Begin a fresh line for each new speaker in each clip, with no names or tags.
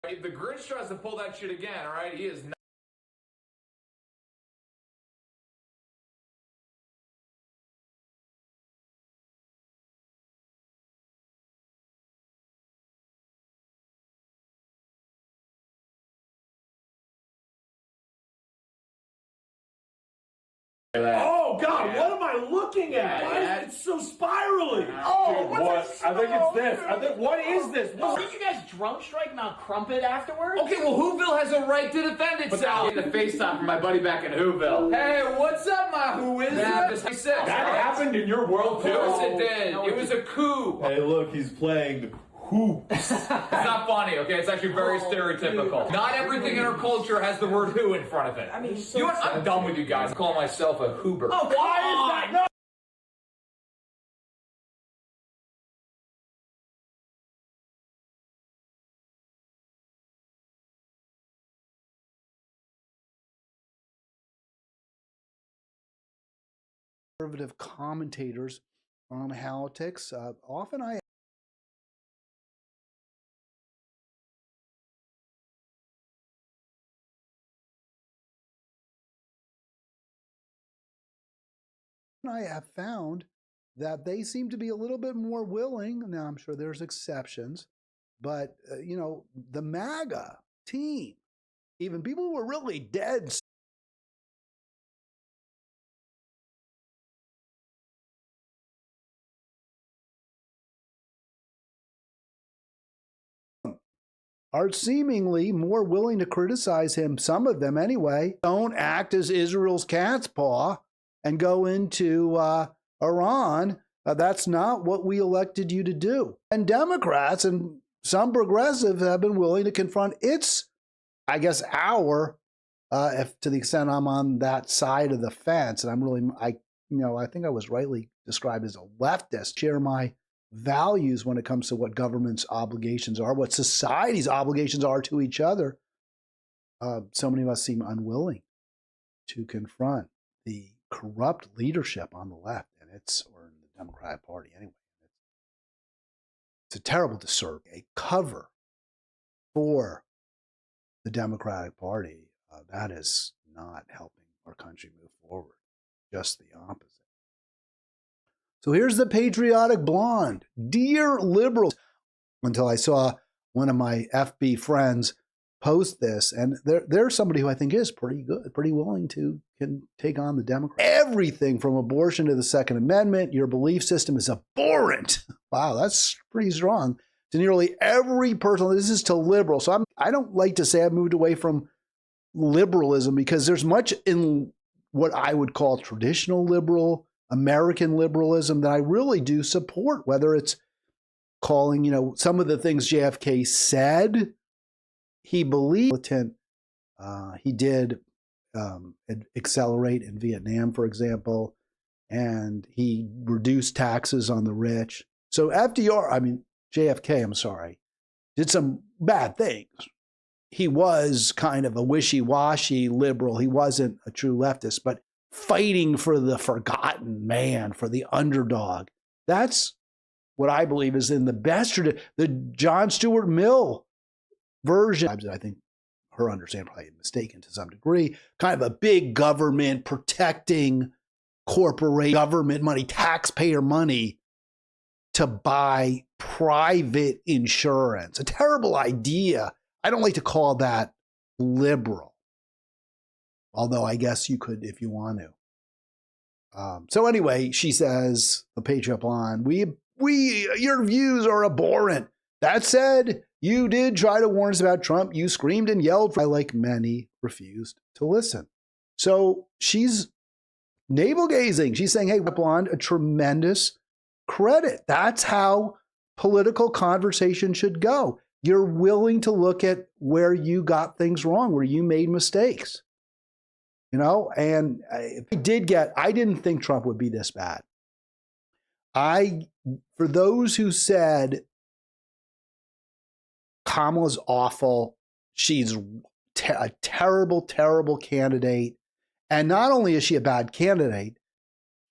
If the Grinch tries to pull that shit again, all right, he is not.
Oh God, what am I looking at? Why is it so spirally?
Oh,
Dude, what? I think it's this. I think, what is this?
Did you guys drunk strike Mount Crumpet afterwards?
Okay, well, Whoville has a right to defend itself. Getting a FaceTime from my buddy back in Whoville. Hey, what's up, my who is it?
That happened in your world too?
Yes, it did. It was a coup.
Hey, look, he's playing hoops.
It's not funny, okay? It's actually very stereotypical. Not everything in our culture has the word who in front of it.
I mean,
you know what? I'm done with you guys. I call myself a hoober.
Oh,
Why is that? No.
Conservative commentators on politics. Often I have found that they seem to be a little bit more willing. Now, I'm sure there's exceptions, but the MAGA team, even people who were really dead are seemingly more willing to criticize him, some of them anyway, don't act as Israel's cat's paw and go into Iran. That's not what we elected you to do. And Democrats and some progressives have been willing to confront if to the extent I'm on that side of the fence, and I think I was rightly described as a leftist, share my values when it comes to what government's obligations are, what society's obligations are to each other. So many of us seem unwilling to confront the corrupt leadership on the left, or in the Democratic Party anyway. It's a terrible disservice, a cover for the Democratic Party. That is not helping our country move forward, just the opposite. So here's the patriotic blonde. Dear liberals, until I saw one of my FB friends post this, and there's somebody who I think is pretty good, pretty willing to can take on the Democrats. Everything from abortion to the Second Amendment, your belief system is abhorrent. Wow, that's pretty strong. To nearly every person, this is to liberals. So I don't like to say I've moved away from liberalism because there's much in what I would call traditional liberal, American liberalism that I really do support, whether it's calling, some of the things JFK said he believed. He did accelerate in Vietnam, for example, and he reduced taxes on the rich. So JFK, I'm sorry, did some bad things. He was kind of a wishy-washy liberal. He wasn't a true leftist, but fighting for the forgotten man, for the underdog. That's what I believe is in the best tradition. The John Stuart Mill version, I think her understanding probably mistaken to some degree, kind of a big government protecting corporate government money, taxpayer money to buy private insurance. A terrible idea. I don't like to call that liberal. Although I guess you could if you want to. So anyway, she says, the Patriot Blonde, your views are abhorrent. That said, you did try to warn us about Trump. You screamed and yelled. I, like many, refused to listen. So she's navel gazing. She's saying, hey, Blonde, a tremendous credit. That's how political conversation should go. You're willing to look at where you got things wrong, where you made mistakes. And I didn't think Trump would be this bad. For those who said Kamala's awful, she's a terrible, terrible candidate, and not only is she a bad candidate,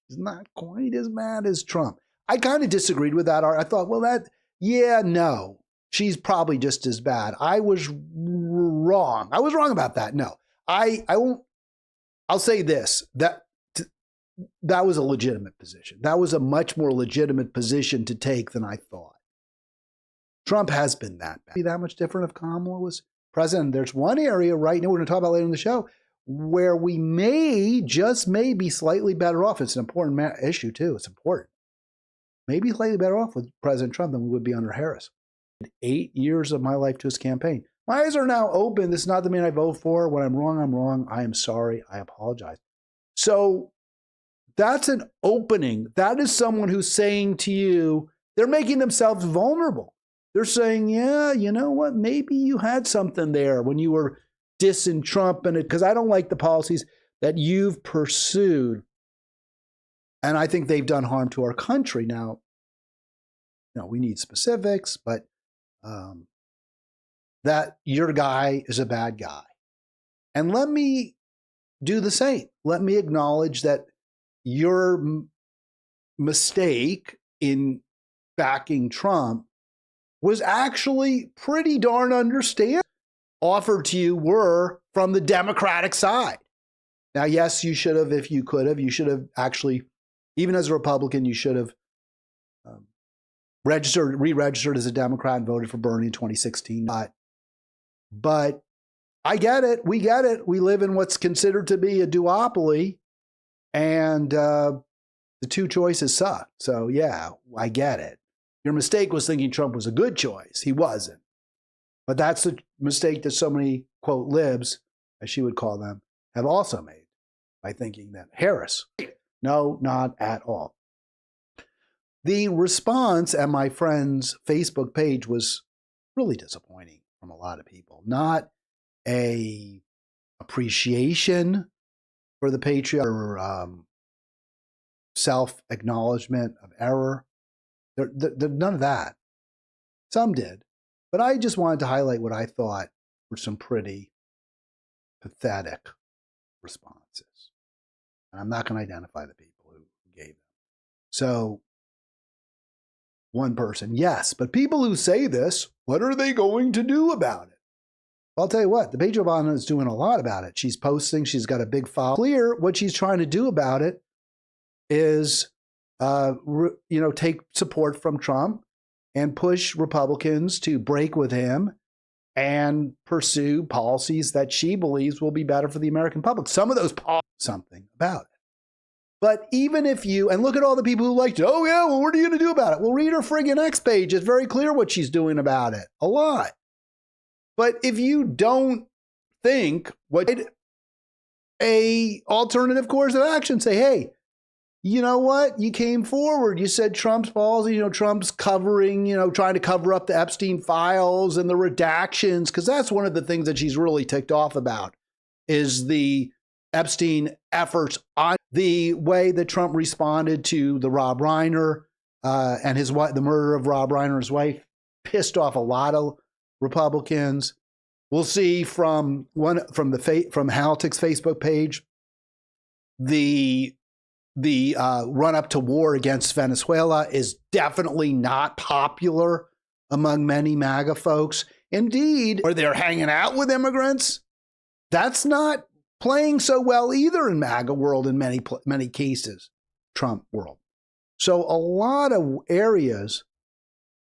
she's not quite as bad as Trump. I kind of disagreed with that. I thought, no, she's probably just as bad. I was wrong. I was wrong about that. No, I won't. I'll say this, that was a legitimate position. That was a much more legitimate position to take than I thought. Trump has been that bad. Be that much different if Kamala was president. There's one area right now we're going to talk about later in the show where we may, just may be slightly better off. It's an important issue too. It's important. Maybe slightly better off with President Trump than we would be under Harris. 8 years of my life to his campaign. My eyes are now open. This is not the man I vote for. When I'm wrong, I'm wrong. I am sorry. I apologize. So that's an opening. That is someone who's saying to you, they're making themselves vulnerable. They're saying, yeah, you know what? Maybe you had something there when you were dissing Trump, and because I don't like the policies that you've pursued. And I think they've done harm to our country. Now, we need specifics, but that your guy is a bad guy. And let me do the same. Let me acknowledge that your mistake in backing Trump was actually pretty darn understandable. Offered to you were from the Democratic side. Now, yes, you should have, if you could have, you should have actually, even as a Republican, you should have re-registered as a Democrat and voted for Bernie in 2016. But I get it. We get it. We live in what's considered to be a duopoly, and the two choices suck. So, yeah, I get it. Your mistake was thinking Trump was a good choice. He wasn't. But that's the mistake that so many, quote, libs, as she would call them, have also made by thinking that Harris. No, not at all. The response at my friend's Facebook page was really disappointing from a lot of people. Not a appreciation for the patriot or self-acknowledgement of error. None of that. Some did. But I just wanted to highlight what I thought were some pretty pathetic responses. And I'm not going to identify the people who gave them. So, one person, yes, but people who say this, what are they going to do about it? I'll tell you what, the Patriot Obama is doing a lot about it. She's posting, she's got a big file. Clear what she's trying to do about it is, take support from Trump and push Republicans to break with him and pursue policies that she believes will be better for the American public. Some of those something about it. But even if you, and look at all the people who liked it, oh yeah, well, what are you going to do about it? Well, read her friggin' X page. It's very clear what she's doing about it. A lot. But if you don't think what a alternative course of action, say, hey, you know what? You came forward. You said Trump's policy, Trump's covering, trying to cover up the Epstein files and the redactions, because that's one of the things that she's really ticked off about is the Epstein efforts on the way that Trump responded to the Rob Reiner and his wife, the murder of Rob Reiner and his wife, pissed off a lot of Republicans. We'll see from Haltick's Facebook page, the run up to war against Venezuela is definitely not popular among many MAGA folks. Indeed, or they're hanging out with immigrants. That's not playing so well either in MAGA world in many cases, Trump world. So a lot of areas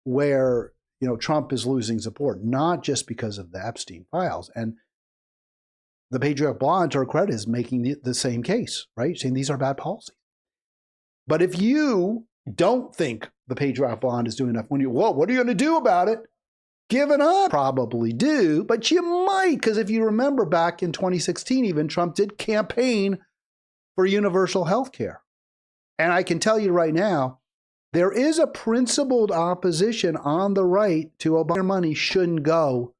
where Trump is losing support, not just because of the Epstein files. And the Patriot Blonde, to her credit, is making the same case, right? Saying these are bad policies. But if you don't think the Patriot Blonde is doing enough, what are you going to do about it? Give it up. Probably do, but you might, because if you remember back in 2016, even Trump did campaign for universal health care. And I can tell you right now, there is a principled opposition on the right to Obama. Money shouldn't go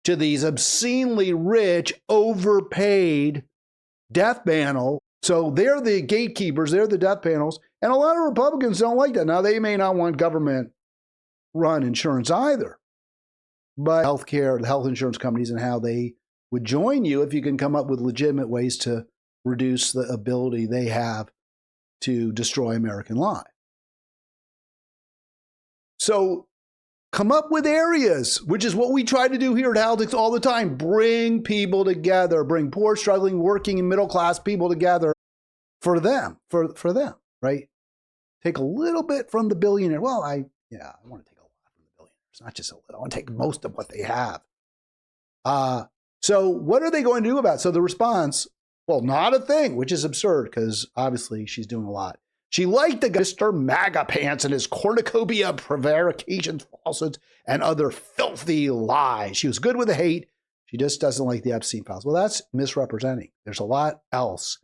to these obscenely rich, overpaid death panel. So they're the gatekeepers, they're the death panels. And a lot of Republicans don't like that. Now, they may not want government-run insurance either. But healthcare, the health insurance companies, and how they would join you if you can come up with legitimate ways to reduce the ability they have to destroy American life. So Come up with areas, which is what we try to do here at Haltix all the time. Bring people together, bring poor, struggling, working, and middle-class people together for them, for them, right? Take a little bit from the billionaire. Well, I want to take a lot from the billionaires, not just a little. I want to take most of what they have. So what are they going to do about it? So the response, well, not a thing, which is absurd because obviously she's doing a lot. She liked the Mr. MAGA Pants and his cornucopia, prevarications, falsehoods, and other filthy lies. She was good with the hate. She just doesn't like the Epstein files. Well, that's misrepresenting. There's a lot else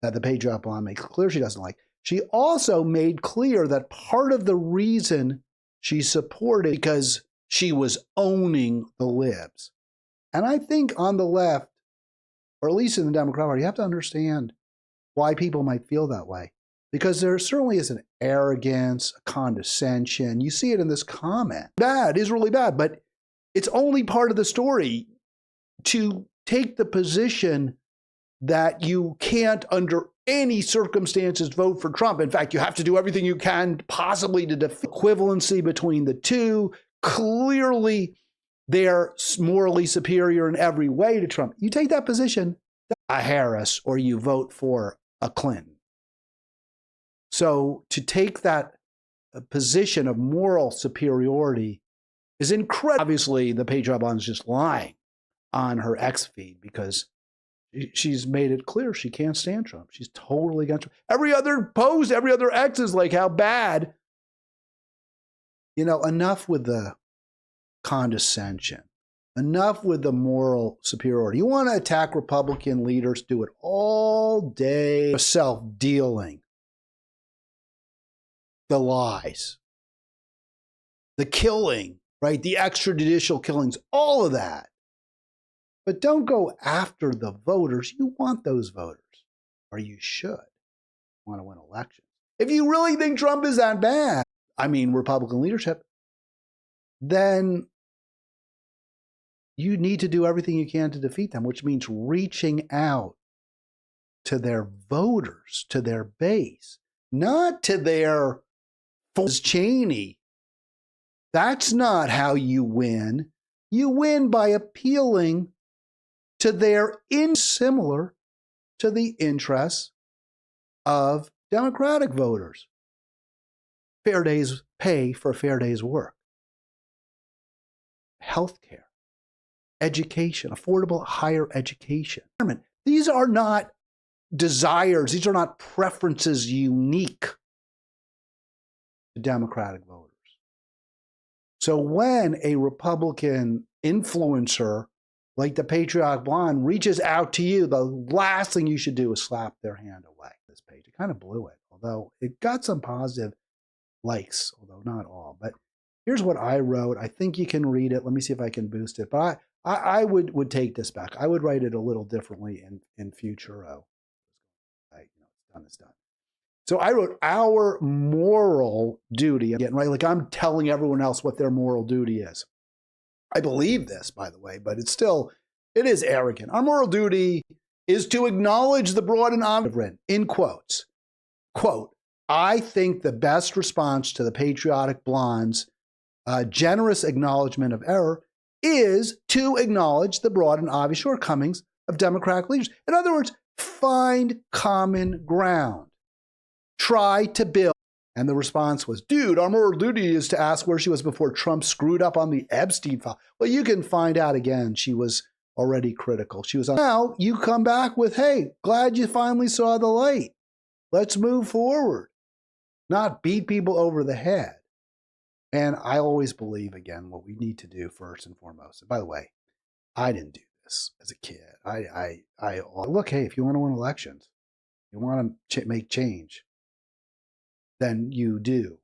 that the Patriot Blonde makes clear she doesn't like. She also made clear that part of the reason she supported because she was owning the libs. And I think on the left, or at least in the Democratic Party, you have to understand why people might feel that way. Because there certainly is an arrogance, a condescension. You see it in this comment. Bad is really bad, but it's only part of the story to take the position that you can't under any circumstances vote for Trump. In fact, you have to do everything you can possibly to defeat equivalency between the two. Clearly, they're morally superior in every way to Trump. You take that position, a Harris, or you vote for a Clinton. So to take that position of moral superiority is incredible. Obviously, the Patriot Blonde is just lying on her X feed because she's made it clear she can't stand Trump. She's totally against Trump. Every other post, every other X is like how bad. You know, enough with the condescension. Enough with the moral superiority. You want to attack Republican leaders, do it all day. Self-dealing. The lies. The killing, right? The extrajudicial killings, all of that. But don't go after the voters. You want those voters, or you should want to win elections. If you really think Trump is that bad, I mean Republican leadership, then you need to do everything you can to defeat them, which means reaching out to their voters, to their base, not to their Cheney. That's not how you win. You win by appealing to their similar to the interests of Democratic voters. Fair day's pay for a fair day's work. Healthcare, education, affordable higher education. These are not desires. These are not preferences unique to Democratic voters. So when a Republican influencer like the Patriot Blonde reaches out to you, the last thing you should do is slap their hand away. This page, it kind of blew it, although it got some positive likes, although not all. But here's what I wrote. I think you can read it. Let me see if I can boost it. But I would take this back. I would write it a little differently in future. It's done. So I wrote our moral duty. Again, right? Like I'm telling everyone else what their moral duty is. I believe this, by the way, but it is arrogant. Our moral duty is to acknowledge the broad and obvious, in quotes. Quote, I think the best response to the Patriotic Blonde's generous acknowledgement of error is to acknowledge the broad and obvious shortcomings of Democratic leaders. In other words, find common ground. Try to build. And the response was, dude, our moral duty is to ask where she was before Trump screwed up on the Epstein file. Well, you can find out again. She was already critical. She was on. Now you come back with, hey, glad you finally saw the light. Let's move forward. Not beat people over the head. And I always believe, again, what we need to do first and foremost. And by the way, I didn't do this as a kid. I look, hey, if you want to win elections, you want to make change, then you do.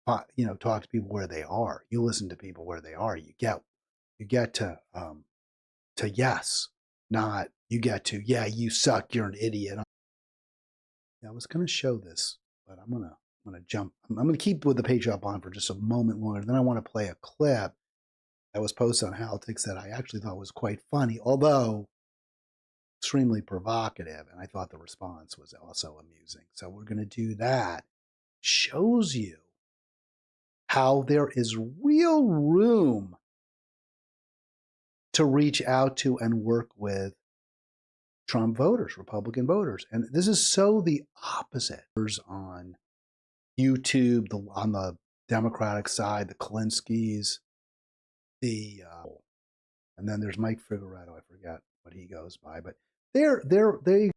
Talk to people where they are. You listen to people where they are. You get to yes, not you get to, yeah, you suck, you're an idiot. I was going to show this, but I'm going to jump. I'm going to keep with the Patriot Blonde for just a moment longer. Then I want to play a clip that was posted on Haltix that I actually thought was quite funny, although extremely provocative, and I thought the response was also amusing. So we're going to do that. Shows you how there is real room to reach out to and work with Trump voters, Republican voters. And this is so the opposite. On YouTube, on the Democratic side, the Kalinskis, and then there's Mike Figueredo. I forget what he goes by, but they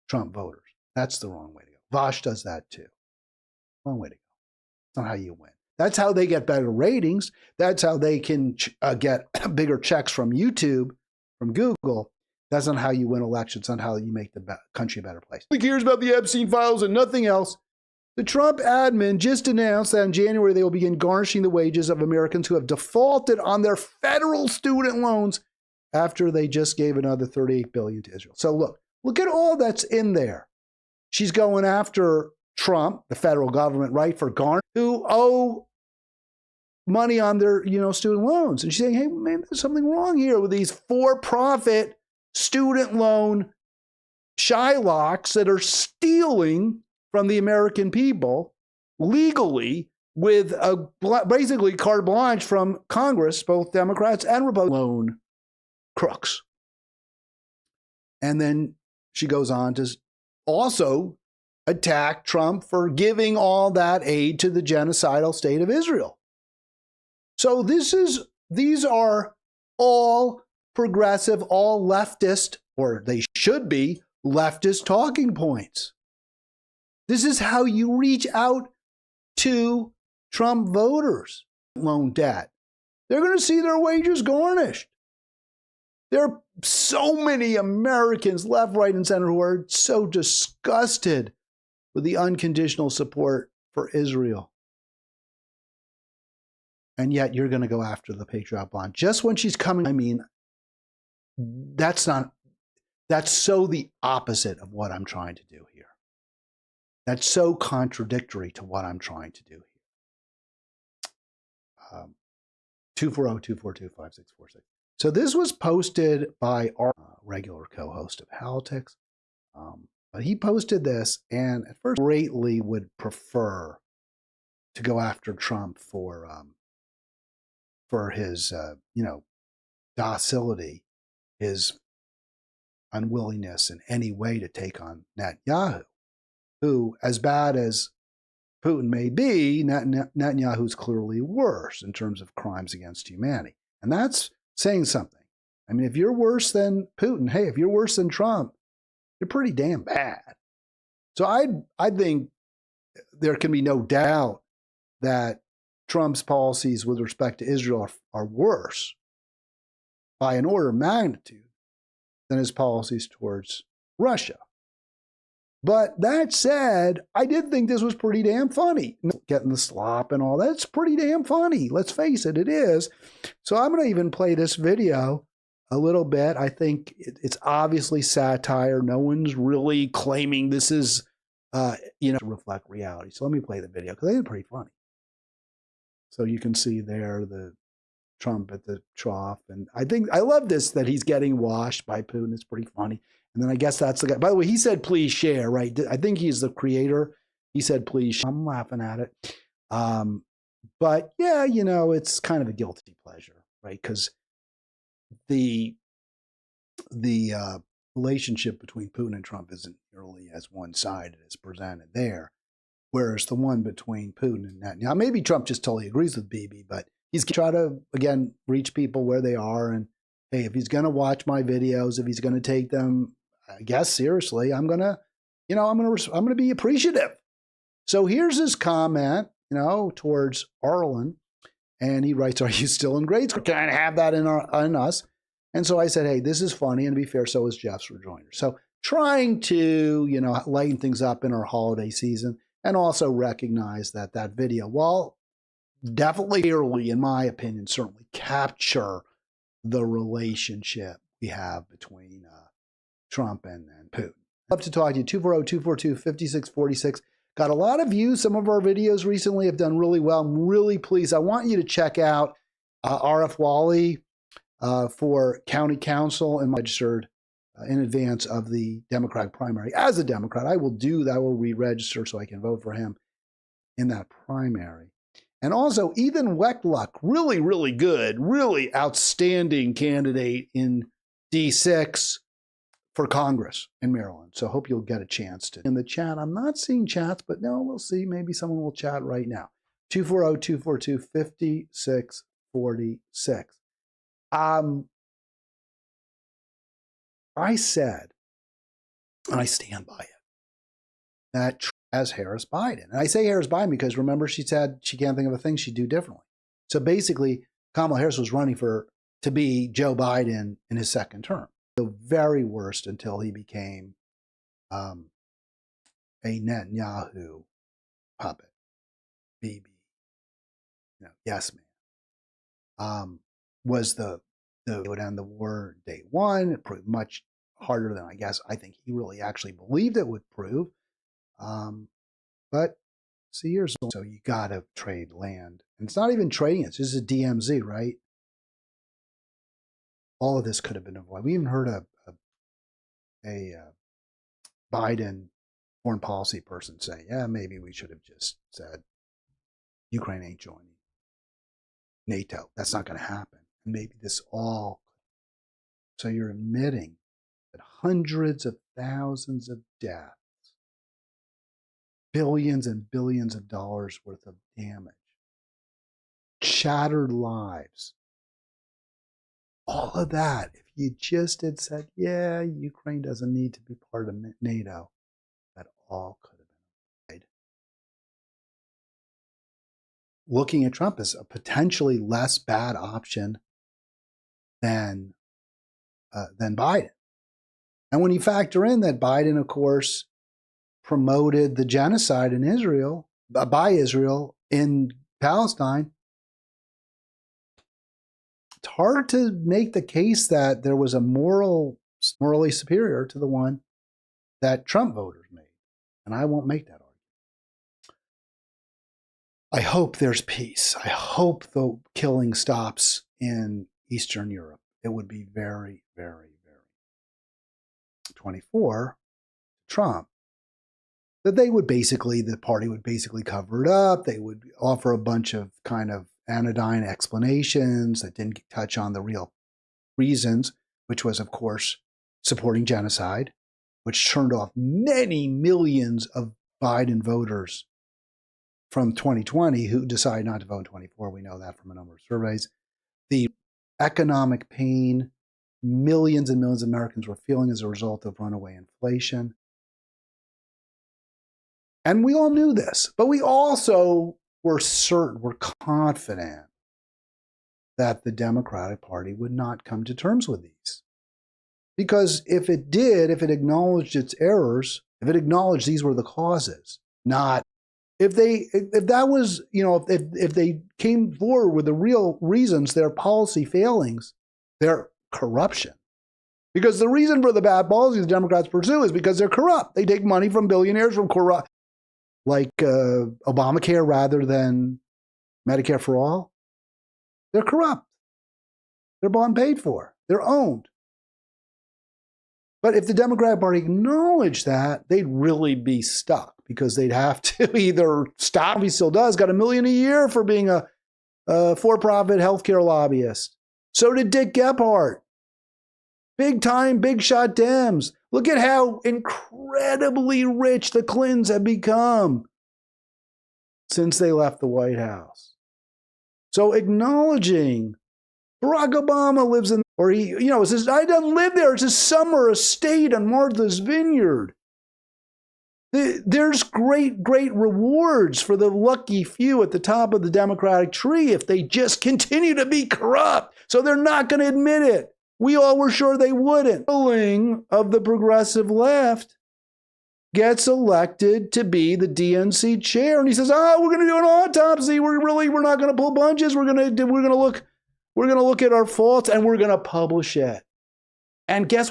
Trump voters. That's the wrong way to go. Vosh does that too. Wrong way to go. That's not how you win. That's how they get better ratings. That's how they can get bigger checks from YouTube from Google. That's not how you win elections. That's not how you make the country a better place. Who cares about the Epstein files and nothing else? The Trump admin just announced that in January they will begin garnishing the wages of Americans who have defaulted on their federal student loans after they just gave another $38 billion to Israel. So look at all that's in there. She's going after Trump, the federal government, right, for garnish, who owe money on their, student loans. And she's saying, hey, man, there's something wrong here with these for-profit student loan Shylocks that are stealing from the American people legally with basically carte blanche from Congress, both Democrats and Republicans, loan crooks. And then she goes on to also attack Trump for giving all that aid to the genocidal state of Israel. So these are all progressive, all leftist, or they should be leftist talking points. This is how you reach out to Trump voters. Loan debt. They're going to see their wages garnished. There are so many Americans, left, right, and center, who are so disgusted with the unconditional support for Israel. And yet you're going to go after the Patriot bond just when she's coming. I mean, that's so the opposite of what I'm trying to do here. That's so contradictory to what I'm trying to do here. 240-242-5646. So this was posted by our regular co-host of Politics. But he posted this, and at first greatly would prefer to go after Trump for his, docility, his unwillingness in any way to take on Netanyahu, who, as bad as Putin may be, Netanyahu's clearly worse in terms of crimes against humanity. And that's saying something. I mean, if you're worse than Putin, hey, if you're worse than Trump, you're pretty damn bad. So I think there can be no doubt that Trump's policies with respect to Israel are worse by an order of magnitude than his policies towards Russia. But that said, I did think this was pretty damn funny. Getting the slop and all that's pretty damn funny. Let's face it, it is. So I'm going to even play this video a little bit. I think it's obviously satire. No one's really claiming this is, to reflect reality. So let me play the video because I think it's pretty funny. So you can see there the Trump at the trough. And I love this, that he's getting washed by Putin. It's pretty funny. And then I guess that's the guy. By the way, he said, please share, right? I think he's the creator. He said, please share. I'm laughing at it. But yeah, it's kind of a guilty pleasure, right? Because the relationship between Putin and Trump isn't nearly as one-sided as presented there. Whereas the one between Putin and Netanyahu, maybe Trump just totally agrees with Bibi, but he's trying to, again, reach people where they are. And hey, if he's going to watch my videos, if he's going to take them, I guess, seriously, I'm going to be appreciative. So here's his comment, towards Arlen. And he writes, are you still in grade school? Can I have that in us? And so I said, hey, this is funny. And to be fair, so is Jeff's rejoinder. So trying to, lighten things up in our holiday season and also recognize that video, while definitely clearly, in my opinion, certainly capture the relationship we have between Trump and Putin. I'd love to talk to you. 240-242-5646. Got a lot of views. Some of our videos recently have done really well. I'm really pleased. I want you to check out RF Wally for county council and registered in advance of the Democratic primary. As a Democrat, I will do that. I will re-register so I can vote for him in that primary. And also Ethan Weckluck, really, really good, really outstanding candidate in D6 for Congress in Maryland. So hope you'll get a chance to. In the chat, I'm not seeing chats, but no, we'll see. Maybe someone will chat right now. 240-242-5646. I said, and I stand by it, that as Harris Biden. And I say Harris Biden because remember she said she can't think of a thing she'd do differently. So basically, Kamala Harris was running for to be Joe Biden in his second term. The very worst until he became a Netanyahu puppet, BB, yes man, was the would end the war day one. It proved much harder than I think he really actually believed it would prove. But it's years old, so you got to trade land. And it's not even trading, it's just a DMZ, right? All of this could have been avoided. We even heard a Biden foreign policy person say, yeah, maybe we should have just said, Ukraine ain't joining NATO. That's not going to happen. And maybe this all. So you're admitting that hundreds of thousands of deaths, billions and billions of dollars worth of damage, shattered lives, all of that, if you just had said, yeah, Ukraine doesn't need to be part of NATO, that all could have been avoided. Looking at Trump as a potentially less bad option than Biden. And when you factor in that Biden, of course, promoted the genocide in Israel, by Israel in Palestine, it's hard to make the case that there was a morally superior to the one that Trump voters made. And I won't make that argument. I hope there's peace. I hope the killing stops in Eastern Europe. It would be very, very, very 24, Trump, that the party would basically cover it up. They would offer a bunch of kind of anodyne explanations that didn't touch on the real reasons, which was, of course, supporting genocide, which turned off many millions of Biden voters from 2020 who decided not to vote in 24. We know that from a number of surveys. The economic pain millions and millions of Americans were feeling as a result of runaway inflation. And we all knew this, but we also were confident that the Democratic Party would not come to terms with these. Because if it did, if it acknowledged its errors, if it acknowledged these were the causes, not if they came forward with the real reasons, their policy failings, their corruption. Because the reason for the bad policies the Democrats pursue is because they're corrupt. They take money from billionaires, from corrupt, like Obamacare rather than Medicare for all. They're corrupt. They're bought and paid for. They're owned. But if the Democratic Party acknowledged that, they'd really be stuck because they'd have to either stop, he still does, got $1 million a year for being a for-profit healthcare lobbyist. So did Dick Gephardt. Big time, big shot Dems. Look at how incredibly rich the Clintons have become since they left the White House. So acknowledging Barack Obama lives in, or he, says, I don't live there. It's a summer estate on Martha's Vineyard. There's great rewards for the lucky few at the top of the Democratic tree if they just continue to be corrupt. So they're not going to admit it. We all were sure they wouldn't. Of the progressive left gets elected to be the DNC chair, and he says, we're going to do an autopsy. We're not going to pull punches. We're going to look at our faults, and we're going to publish it. And guess